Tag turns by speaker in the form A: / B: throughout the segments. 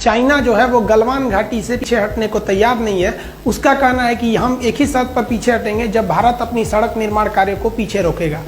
A: China जो है वो गलवान घाटी से पीछे हटने को तैयार नहीं है। उसका कहना है कि हम एक ही शर्त पर पीछे हटेंगे जब भारत अपनी सड़क निर्माण कार्य को पीछे रोकेगा।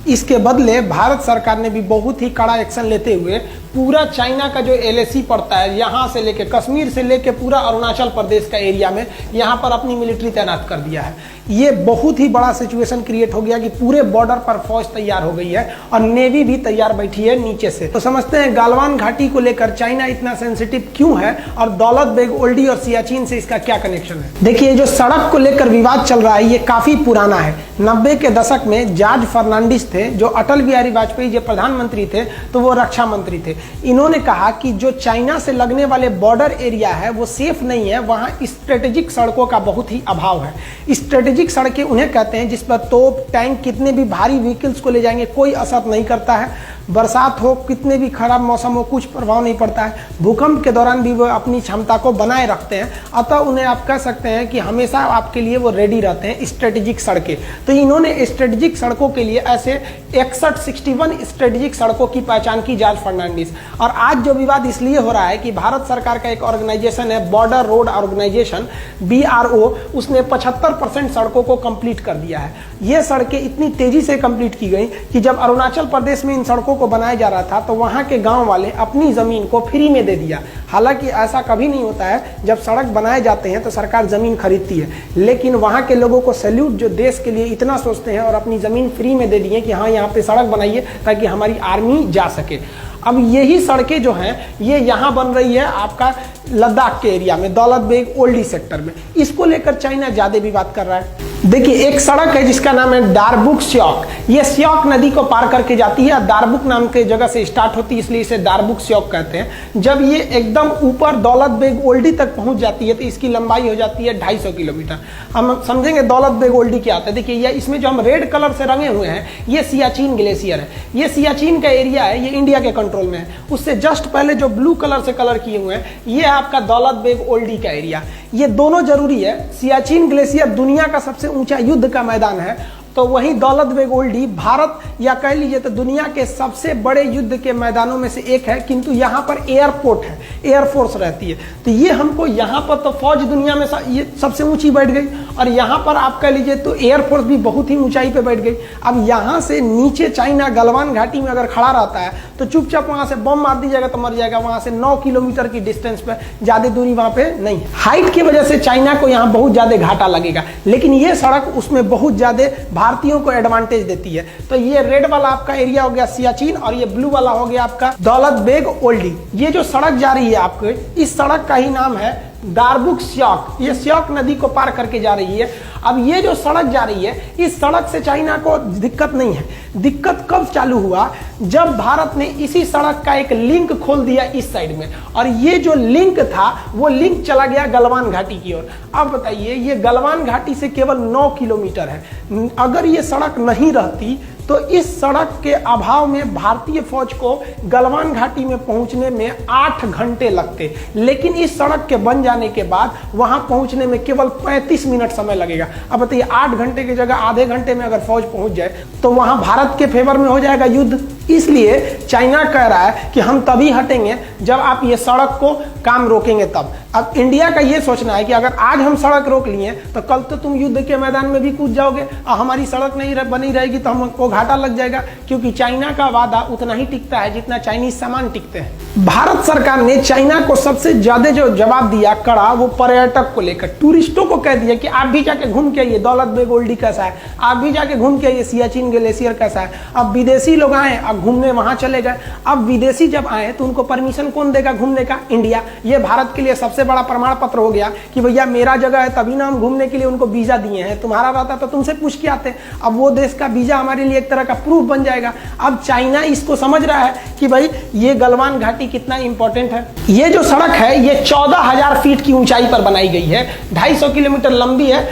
A: इसके बदले भारत सरकार ने भी बहुत ही कड़ा एक्शन लेते हुए पूरा चाइना का जो LAC पड़ता है, यहाँ से लेके कश्मीर से लेके पूरा अरुणाचल प्रदेश का एरिया में यहाँ पर अपनी मिलिट्री तैनात कर दिया है। ये बहुत ही बड़ा सिचुएशन क्रिएट हो गया कि पूरे बॉर्डर पर फौज तैयार हो गई है और नेवी भी तैयार बैठी है नीचे से। तो समझते हैं गलवान घाटी को लेकर चाइना इतना सेंसिटिव क्यों है और दौलत बेग ओल्डी और सियाचिन से इसका क्या कनेक्शन है। देखिए, जो सड़क को लेकर विवाद चल रहा है ये काफी पुराना है। 90 के दशक में जॉर्ज फर्नांडिस थे, जो अटल बिहारी वाजपेयी जो प्रधानमंत्री थे तो वो रक्षा मंत्री थे। इन्होंने कहा कि जो चाइना से लगने वाले बॉर्डर एरिया है वो सेफ नहीं है, वहां स्ट्रेटेजिक सड़कों का बहुत ही अभाव है। स्ट्रेटेजिक सड़कें उन्हें कहते हैं जिस पर तोप, टैंक, कितने भी भारी व्हीकल्स को ले जाएंगे कोई असर नहीं करता है। बरसात हो, कितने भी खराब मौसम हो, कुछ प्रभाव नहीं पड़ता है। भूकंप के दौरान भी वो अपनी क्षमता को बनाए रखते हैं, अतः उन्हें आप कह सकते हैं कि हमेशा आपके लिए वो रेडी रहते हैं स्ट्रेटेजिक सड़कें। तो इन्होंने स्ट्रेटेजिक सड़कों के लिए ऐसे 61 स्ट्रेटेजिक सड़कों की पहचान की जॉर्ज फर्नांडिस। और आज जो विवाद इसलिए हो रहा है कि भारत सरकार का एक ऑर्गेनाइजेशन है बॉर्डर रोड ऑर्गेनाइजेशन BRO, उसने 75% सड़कों को कंप्लीट कर दिया है। ये सड़कें इतनी तेजी से कंप्लीट की गई कि जब अरुणाचल प्रदेश में इन सड़कों को बनाया जा रहा था तो वहां के गांव वाले अपनी जमीन को फ्री में दे दिया। हालांकि ऐसा कभी नहीं होता है, जब सड़क बनाए जाते हैं तो सरकार जमीन खरीदती है, लेकिन वहां के लोगों को सैल्यूट जो देश के लिए इतना सोचते हैं और अपनी जमीन फ्री में दे दिए कि हाँ यहाँ पे सड़क बनाइए ताकि हमारी आर्मी जा सके। अब यही सड़कें जो हैं ये यहाँ बन रही है आपका लद्दाख के एरिया में, दौलत बेग ओल्डी सेक्टर में। इसको लेकर चाइना ज्यादा विवाद कर रहा है। देखिए, एक सड़क है जिसका नाम है दारबुक स्योक। ये स्योक नदी को पार करके जाती है, दारबुक नाम के जगह से स्टार्ट होती है, इसलिए इसे दारबुक स्योक कहते हैं। जब ये एकदम ऊपर दौलत बेग ओल्डी तक पहुंच जाती है तो इसकी लंबाई हो जाती है 250 किलोमीटर। हम समझेंगे दौलत बेग ओल्डी क्या होता है। देखिए, ये इसमें जो हम रेड कलर से रंगे हुए हैं ये सियाचिन ग्लेशियर है। ये सियाचिन का एरिया है, ये इंडिया के कंट्रोल में है। उससे जस्ट पहले जो ब्लू कलर से कलर किए हुए हैं ये आपका दौलत बेग ओल्डी का एरिया। ये दोनों जरूरी है। सियाचिन ग्लेशियर दुनिया का सबसे ऊंचा युद्ध का मैदान है, तो वहीं दौलत बेग ओल्डी भारत या कह लीजिए तो दुनिया के सबसे बड़े युद्ध के मैदानों में से एक है। किंतु यहाँ पर एयरपोर्ट है, एयरफोर्स रहती है, तो ये हमको यहाँ पर तो फौज दुनिया में ये सबसे ऊंची बैठ गई और यहाँ पर आप कह लीजिए तो एयरफोर्स भी बहुत ही ऊंचाई पे बैठ गई। अब यहाँ से नीचे चाइना गलवान घाटी में अगर खड़ा रहता है तो चुपचाप वहां से बम मार दीजिएगा तो मर जाएगा। वहां से 9 किलोमीटर की डिस्टेंस पे, ज्यादा दूरी वहां पे नहीं है। हाइट की वजह से चाइना को यहाँ बहुत ज्यादा घाटा लगेगा, लेकिन ये सड़क उसमें बहुत ज्यादा भारतीयों को एडवांटेज देती है। तो ये रेड वाला आपका एरिया हो गया सियाचिन और ये ब्लू वाला हो गया आपका दौलत बेग ओल्डी। ये जो सड़क जा रही है आपको, इस सड़क का ही नाम है दारबुक स्योक। ये स्योक नदी को पार करके जा रही है। अब ये जो सड़क जा रही है इस सड़क से चाइना को दिक्कत नहीं है। दिक्कत कब चालू हुआ, जब भारत ने इसी सड़क का एक लिंक खोल दिया इस साइड में, और ये जो लिंक था वो लिंक चला गया गलवान घाटी की ओर। अब बताइए, ये गलवान घाटी से केवल 9 किलोमीटर है। अगर ये सड़क नहीं रहती तो इस सड़क के अभाव में भारतीय फौज को गलवान घाटी में पहुंचने में 8 घंटे लगते, लेकिन इस सड़क के बन जाने के बाद वहां पहुंचने में केवल 35 मिनट समय लगेगा। अब बताइए, 8 घंटे की जगह आधे घंटे में अगर फौज पहुंच जाए तो वहां भारत के फेवर में हो जाएगा युद्ध। इसलिए चाइना कह रहा है कि हम तभी हटेंगे जब आप ये सड़क को काम रोकेंगे तब। अब इंडिया का ये सोचना है कि अगर आज हम सड़क रोक लिए तो कल तो तुम युद्ध के मैदान में भी कूद जाओगे और हमारी सड़क नहीं बनी रहेगी तो हमको घाटा लग जाएगा, क्योंकि चाइना का वादा उतना ही टिकता है जितना चाइनीज सामान टिकते हैं। भारत सरकार ने चाइना को सबसे ज्यादा जो जवाब दिया कड़ा, वो पर्यटक को लेकर टूरिस्टों को कह दिया कि आप भी जाके घूम के आइए दौलत बेग ओल्डी कैसा है, आप भी जाके घूम के आइए सियाचिन ग्लेशियर कैसा है। अब विदेशी लोग आए, अब घूमने वहां चले गए। अब विदेशी जब आए तो उनको परमिशन कौन देगा घूमने का? इंडिया। ये भारत के लिए सबसे बड़ा प्रमाण पत्र हो गया कि भैया मेरा जगह है, तभी ना हम घूमने के लिए उनको वीजा दिए हैं। तुम्हारा रहता तो तुमसे पूछ के आते। अब वो देश का वीजा हमारे लिए एक तरह का प्रूफ बन जाएगा। अब चाइना इसको समझ रहा है कि भाई ये गलवान घाटी कितना इंपॉर्टेंट है। ये जो सड़क है ये 14,000 फीट की ऊंचाई पर बनाई गई है, 250 किलोमीटर लंबी है।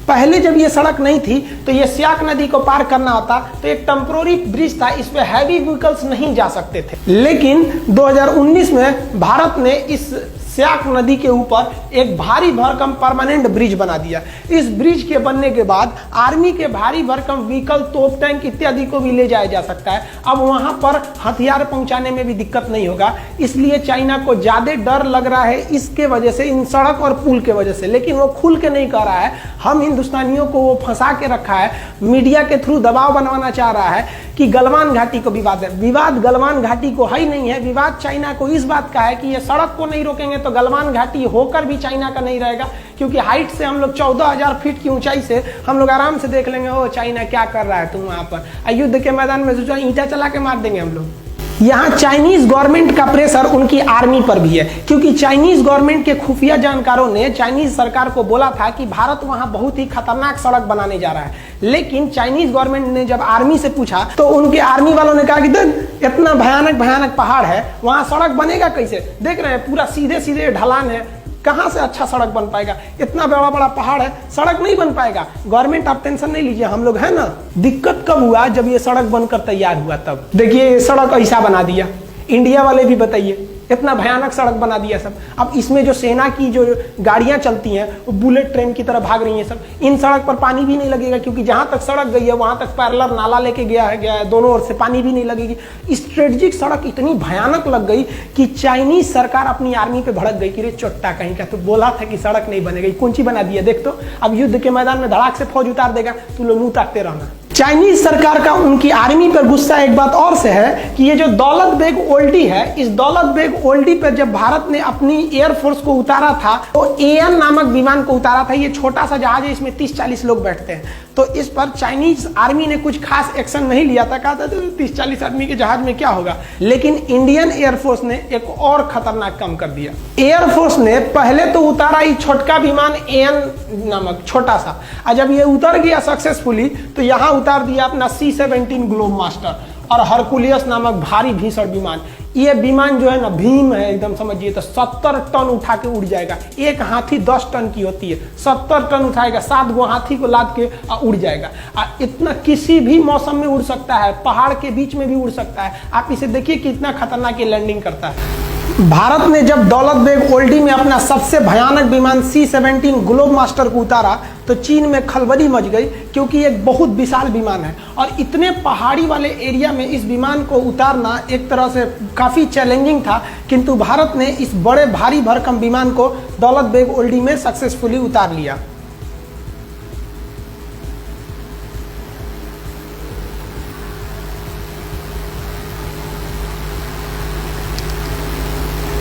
A: पहले जब ये सड़क नहीं थी तो ये स्याक नदी को पार करना होता तो एक टेम्पोररी ब्रिज था, इस पे हैवी व्हीकल्स नहीं जा सकते थे। लेकिन 2019 में भारत ने इस स्याक नदी के ऊपर एक भारी भरकम परमानेंट ब्रिज बना दिया। इस ब्रिज के बनने के बाद आर्मी के भारी भरकम व्हीकल, तोप टैंक इत्यादि को भी ले जाया जा सकता है। अब वहां पर हथियार पहुंचाने में भी दिक्कत नहीं होगा, इसलिए चाइना को ज्यादा डर लग रहा है इसके वजह से, इन सड़क और पुल के वजह से। लेकिन वो खुल के नहीं कह रहा है, हम हिंदुस्तानियों को वो फंसा के रखा है, मीडिया के थ्रू दबाव बनवाना चाह रहा है कि गलवान घाटी को विवाद है। विवाद गलवान घाटी को है ही नहीं है, विवाद चाइना को इस बात का है कि ये सड़क को नहीं रोकेंगे तो गलवान घाटी होकर भी चाइना का नहीं रहेगा, क्योंकि हाइट से हम लोग 14,000 फीट की ऊंचाई से हम लोग आराम से देख लेंगे ओ चाइना क्या कर रहा है तुम वहां पर। युद्ध के मैदान में सोचा ईंटा चला के मार देंगे हम लोग। यहाँ चाइनीज गवर्नमेंट का प्रेशर उनकी आर्मी पर भी है, क्योंकि चाइनीज गवर्नमेंट के खुफिया जानकारों ने चाइनीज सरकार को बोला था कि भारत वहां बहुत ही खतरनाक सड़क बनाने जा रहा है। लेकिन चाइनीज गवर्नमेंट ने जब आर्मी से पूछा तो उनके आर्मी वालों ने कहा कि इतना भयानक भयानक पहाड़ है, वहां सड़क बनेगा कैसे? देख रहे हैं पूरा सीधे सीधे ढलान है, कहां से अच्छा सड़क बन पाएगा? इतना बड़ा बड़ा पहाड़ है, सड़क नहीं बन पाएगा। गवर्नमेंट आप टेंशन नहीं लीजिए, हम लोग है ना। दिक्कत कब हुआ? जब ये सड़क बनकर तैयार हुआ तब। देखिए ये सड़क ऐसा बना दिया, इंडिया वाले भी बताइए इतना भयानक सड़क बना दिया सब। अब इसमें जो सेना की जो गाड़ियां चलती हैं वो बुलेट ट्रेन की तरह भाग रही हैं सब। इन सड़क पर पानी भी नहीं लगेगा, क्योंकि जहां तक सड़क गई है वहां तक पैरेलल नाला लेके गया है, दोनों ओर से पानी भी नहीं लगेगी। स्ट्रेटेजिक सड़क इतनी भयानक लग गई कि चाइनीज सरकार अपनी आर्मी पे भड़क गई कि रे चोट्टा कहीं का, तो बोला था कि सड़क नहीं बनेगी, कौन सी बना दिया देख तो। अब युद्ध के मैदान में धड़ाक से फौज उतार देगा, तू लोग मुंह ताकते रहना। चाइनीज सरकार का उनकी आर्मी पर गुस्सा एक बात और से है कि ये जो दौलत बेग ओल्डी है, इस दौलत बेग ओल्डी पर जब भारत ने अपनी एयरफोर्स को उतारा था तो एएन नामक विमान को उतारा था। ये छोटा सा जहाज है, इसमें 30-40 लोग बैठते हैं। तो इस पर चाइनीज आर्मी ने कुछ खास एक्शन नहीं लिया था, कहा था 30-40 आदमी के जहाज में क्या होगा। लेकिन इंडियन एयरफोर्स ने एक और खतरनाक काम कर दिया। एयरफोर्स ने पहले तो उतारा ये छोटका विमान एएन नामक छोटा सा, और जब ये उतर गया सक्सेसफुली तो यहाँ उतार दिया अपना C-17 ग्लोब मास्टर और हरकुलियस नामक भारी भीषण विमान। ये विमान जो है ना भीम है एकदम, समझिए तो 70 टन उठा के उड़ जाएगा। एक हाथी 10 टन की होती है, 70 टन उठाएगा, 7 गो हाथी को लाद के उड़ जाएगा। इतना किसी भी मौसम में उड़ सकता है, पहाड़ के बीच में भी उड़ सकता है। आप इसे देखिए कितना खतरनाक ये लैंडिंग करता है। भारत ने जब दौलत बेग ओल्डी में अपना सबसे भयानक विमान C-17 ग्लोब मास्टर को उतारा तो चीन में खलबली मच गई, क्योंकि एक बहुत विशाल विमान है और इतने पहाड़ी वाले एरिया में इस विमान को उतारना एक तरह से काफ़ी चैलेंजिंग था। किंतु भारत ने इस बड़े भारी भरकम विमान को दौलत बेग ओल्डी में सक्सेसफुली उतार लिया।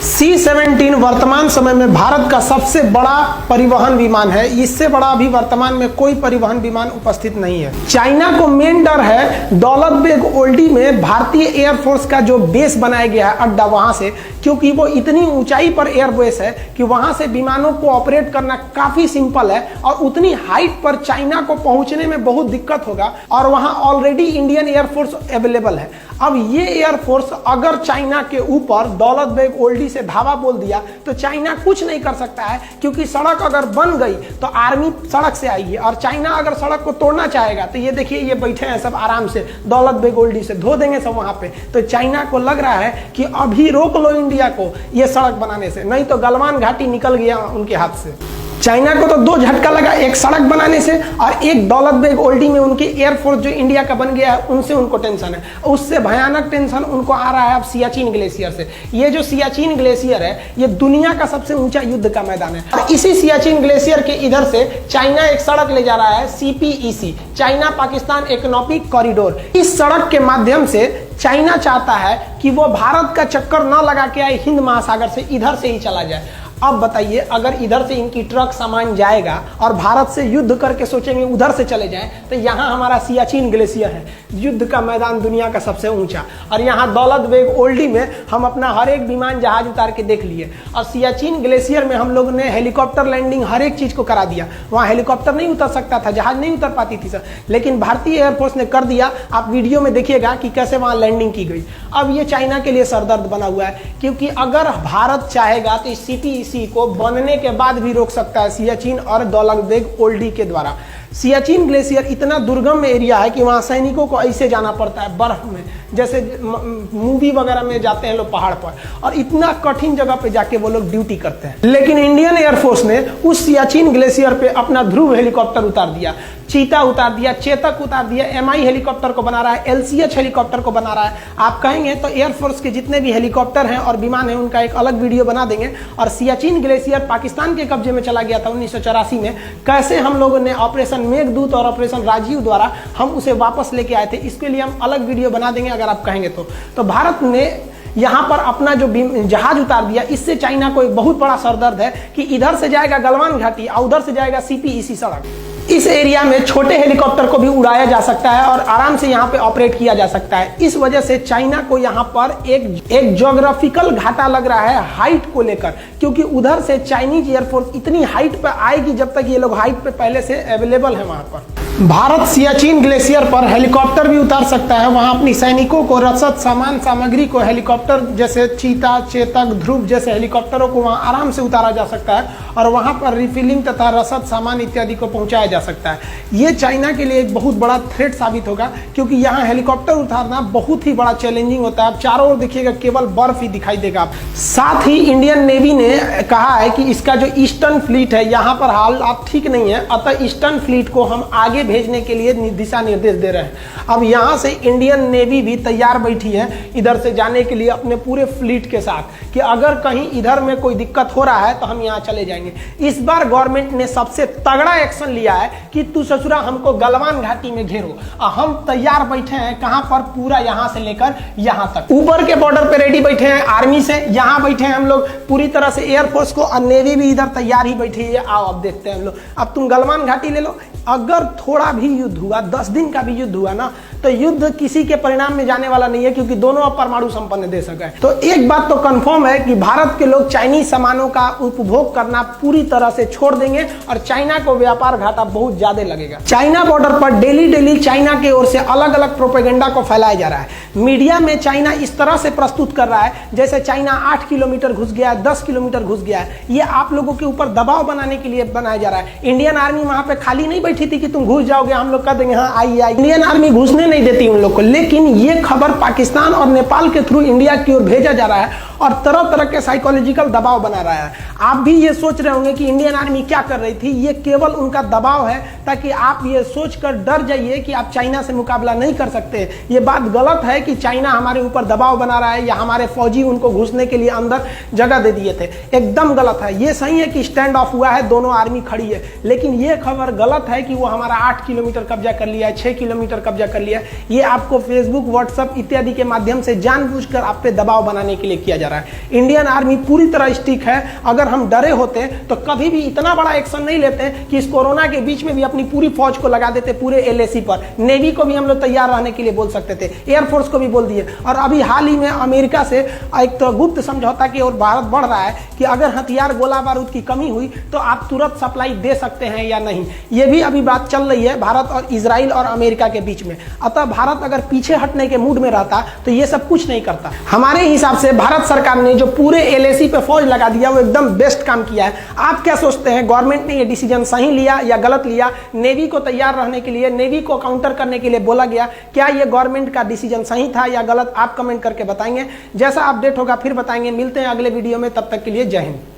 A: C-17 वर्तमान समय में भारत का सबसे बड़ा परिवहन विमान है। इससे बड़ा अभी वर्तमान में कोई परिवहन विमान उपस्थित नहीं है। चाइना को मेन डर है दौलत बेग ओल्डी में भारतीय एयरफोर्स का जो बेस बनाया गया है अड्डा, वहां से, क्योंकि वो इतनी ऊंचाई पर एयरबेस है कि वहां से विमानों को ऑपरेट करना काफी सिंपल है और उतनी हाइट पर चाइना को पहुंचने में बहुत दिक्कत होगा। और वहां ऑलरेडी इंडियन एयरफोर्स अवेलेबल है। अब ये एयरफोर्स अगर चाइना के ऊपर दौलत बेग ओल्डी से धावा बोल दिया तो चाइना कुछ नहीं कर सकता है, क्योंकि सड़क अगर बन गई तो आर्मी सड़क से आएगी और चाइना अगर सड़क को तोड़ना चाहेगा तो ये देखिए ये बैठे हैं सब आराम से, दौलत बेग ओल्डी से धो देंगे सब वहां पे। तो चाइना को लग रहा है कि अभी रोक लो इंडिया को ये सड़क बनाने से, नहीं तो गलवान घाटी निकल गया उनके हाथ से। चाइना को तो 2 झटका लगा, एक सड़क बनाने से और एक दौलत बेग ओल्डी में उनकी एयरफोर्स जो इंडिया का बन गया है उनसे उनको टेंशन है। उससे भयानक टेंशन उनको आ रहा है अब सियाचिन ग्लेशियर से। ये जो सियाचिन ग्लेशियर है ये दुनिया का सबसे ऊंचा युद्ध का मैदान है और इसी सियाचिन ग्लेशियर के इधर से चाइना एक सड़क ले जा रहा है CPEC, China Pakistan economic corridor. इस सड़क के माध्यम से चाइना चाहता है कि वो भारत का चक्कर न लगा के आए हिंद महासागर से, इधर से ही चला जाए। अब बताइए अगर इधर से इनकी ट्रक सामान जाएगा और भारत से युद्ध करके सोचेंगे उधर से चले जाएं, तो यहाँ हमारा सियाचिन ग्लेशियर है, युद्ध का मैदान दुनिया का सबसे ऊंचा, और यहाँ दौलत बेग ओल्डी में हम अपना हर एक विमान जहाज उतार के देख लिए। और सियाचिन ग्लेशियर में हम लोग ने हेलीकॉप्टर लैंडिंग हर एक चीज को करा दिया। वहाँ हेलीकॉप्टर नहीं उतर सकता था, जहाज नहीं उतर पाती थी सर, लेकिन भारतीय एयरफोर्स ने कर दिया। आप वीडियो में देखिएगा कि कैसे वहाँ लैंडिंग की गई। अब ये चाइना के लिए सरदर्द बना हुआ है, क्योंकि अगर भारत चाहेगा तो इस CPEC को बनने के बाद भी रोक सकता है सियाचिन और दौलतबेग ओल्डी के द्वारा। सियाचिन ग्लेशियर इतना दुर्गम एरिया है कि वहाँ सैनिकों को ऐसे जाना पड़ता है बर्फ में, जैसे मूवी वगैरह में जाते हैं लोग पहाड़ पर, और इतना कठिन जगह पे जाके वो लोग ड्यूटी करते हैं। लेकिन इंडियन एयरफोर्स ने उस सियाचिन ग्लेशियर पे अपना ध्रुव हेलीकॉप्टर उतार दिया, चीता उतार दिया, चेतक उतार दिया, MI हेलीकॉप्टर को बना रहा है, LCH हेलीकॉप्टर को बना रहा है। आप कहेंगे तो एयरफोर्स के जितने भी हेलीकॉप्टर हैं और विमान हैं उनका एक अलग वीडियो बना देंगे। और सियाचिन ग्लेशियर पाकिस्तान के कब्जे में चला गया था 1984 में, कैसे हम लोगों ने ऑपरेशन मेघदूत और ऑपरेशन राजीव द्वारा हम उसे वापस लेके आए थे, इसके लिए हम अलग वीडियो बना देंगे अगर आप कहेंगे तो भारत ने यहां पर अपना जो जहाज उतार दिया, इससे चाइना को एक बहुत बड़ा सरदर्द है कि इधर से जाएगा गलवान घाटी और उधर से जाएगा CPEC सड़क। इस एरिया में छोटे हेलीकॉप्टर को भी उड़ाया जा सकता है और आराम से यहाँ पे ऑपरेट किया जा सकता है। इस वजह से चाइना को यहाँ पर एक ज्योग्राफिकल घाटा लग रहा है हाइट को लेकर, क्योंकि उधर से चाइनीज एयरफोर्स इतनी हाइट पर आएगी जब तक ये लोग हाइट पे पहले से अवेलेबल है वहां पर। भारत सियाचिन ग्लेशियर पर हेलीकॉप्टर भी उतार सकता है, वहां अपनी सैनिकों को रसद सामान सामग्री को हेलीकॉप्टर जैसे चीता, चेतक, ध्रुव जैसे हेलीकॉप्टरों को वहां आराम से उतारा जा सकता है और वहां पर रिफिलिंग तथा रसद सामान इत्यादि को पहुंचाया जा सकता है। ये चाइना के लिए एक बहुत बड़ा थ्रेट साबित होगा, क्योंकि यहाँ हेलीकॉप्टर उतारना बहुत ही बड़ा चैलेंजिंग होता है। आप चारों ओर देखिएगा केवल बर्फ ही दिखाई देगा। साथ ही इंडियन नेवी ने कहा है कि इसका जो ईस्टर्न फ्लीट है यहाँ पर हालात ठीक नहीं है, अतः ईस्टर्न फ्लीट को हम आगे भेजने के लिए दिशा निर्देश दे रहे हैं। अब यहां से इंडियन नेवी भी तैयार बैठी है इधर से जाने के लिए अपने पूरे फ्लीट के साथ, कि अगर कहीं इधर में कोई दिक्कत हो रहा है तो हम यहां चले जाएंगे। इस बार गवर्नमेंट ने सबसे तगड़ा एक्शन लिया है कि तू ससुरा हमको गलवान घाटी में घेरो, हम तैयार बैठे हैं। कहां पर? पूरा यहां से लेकर यहां तक, ऊपर के बॉर्डर पे रेडी बैठे हैं आर्मी से, यहां बैठे हैं हम लोग पूरी तरह से एयरफोर्स को, और नेवी भी इधर तैयार ही बैठी है। आओ अब देखते हैं हम लोग। अब तुम गलवान घाटी ले लो। अगर थोड़ा भी युद्ध हुआ, 10 दिन का भी युद्ध हुआ ना, तो युद्ध किसी के परिणाम में जाने वाला नहीं है, क्योंकि दोनों अब परमाणु संपन्न देश है। तो एक बात तो कंफर्म है कि भारत के लोग चाइनीज सामानों का उपभोग करना पूरी तरह से छोड़ देंगे और चाइना को व्यापार घाटा बहुत ज्यादा लगेगा। चाइना बॉर्डर पर डेली चाइना की ओर से अलग अलग प्रोपेगेंडा को फैलाया जा रहा है। मीडिया में चाइना इस तरह से प्रस्तुत कर रहा है जैसे चाइना 8 किलोमीटर घुस गया है, 10 किलोमीटर घुस गया है। ये आप लोगों के ऊपर दबाव बनाने के लिए बनाया जा रहा है। इंडियन आर्मी वहां पे खाली नहीं बैठी थी कि तुम घुस जाओगे, हम लोग कह देंगे हाँ आइए। इंडियन आर्मी घुसने नहीं देती उन लोग को, लेकिन ये खबर पाकिस्तान और नेपाल के थ्रू इंडिया की ओर भेजा जा रहा है और तरह तरह के साइकोलॉजिकल दबाव बना रहा है। आप भी ये सोच रहे होंगे कि इंडियन आर्मी क्या कर रही थी, ये केवल उनका दबाव है ताकि आप ये सोचकर डर जाइए कि आप चाइना से मुकाबला नहीं कर सकते। ये बात गलत है कि चाइना हमारे ऊपर दबाव बना रहा है या हमारे फौजी उनको घुसने के लिए अंदर जगह दे दिए थे, एकदम गलत है। ये सही है कि स्टैंड ऑफ हुआ है, दोनों आर्मी खड़ी है, लेकिन ये खबर गलत है कि वो हमारा 8 किलोमीटर कब्जा कर लिया है, 6 किलोमीटर कब्जा कर लिया है। ये आपको फेसबुक, व्हाट्सएप इत्यादि के माध्यम से जानबूझकर आप पे दबाव बनाने के लिए किया जा रहा है। इंडियन आर्मी पूरी तरह स्टिक है। अगर हम डरे होते तो कभी भी इतना बड़ा एक्शन नहीं लेते कि इस कोरोना के बीच में भी अपनी पूरी फौज को लगा देते पूरे LAC पर। नेवी को भी हम लोग तैयार रहने के लिए बोल सकते थे, एयरफोर्स को भी बोल दिए। और अभी हाल ही में अमेरिका से एक तो गुप्त समझौता की ओर भारत बढ़ रहा है कि अगर हथियार, गोला बारूद की कमी हुई तो आप तुरंत सप्लाई दे सकते हैं या नहीं। ये भी अभी बात चल रही है भारत और इजराइल और अमेरिका के बीच में। अतः भारत अगर पीछे हटने के मूड में रहता तो ये सब कुछ नहीं करता। हमारे हिसाब से भारत सरकार ने जो पूरे LAC पे फौज लगा दिया वो एकदम बेस्ट काम किया है। आप क्या सोचते हैं, गवर्नमेंट ने ये डिसीजन सही लिया या गलत लिया? नेवी को तैयार रहने के लिए, नेवी को काउंटर करने के लिए बोला गया, क्या ये गवर्नमेंट का डिसीजन सही था या गलत? आप कमेंट करके बताएंगे। जैसा अपडेट होगा फिर बताएंगे। मिलते हैं अगले वीडियो में, तब तक के लिए जय हिंद।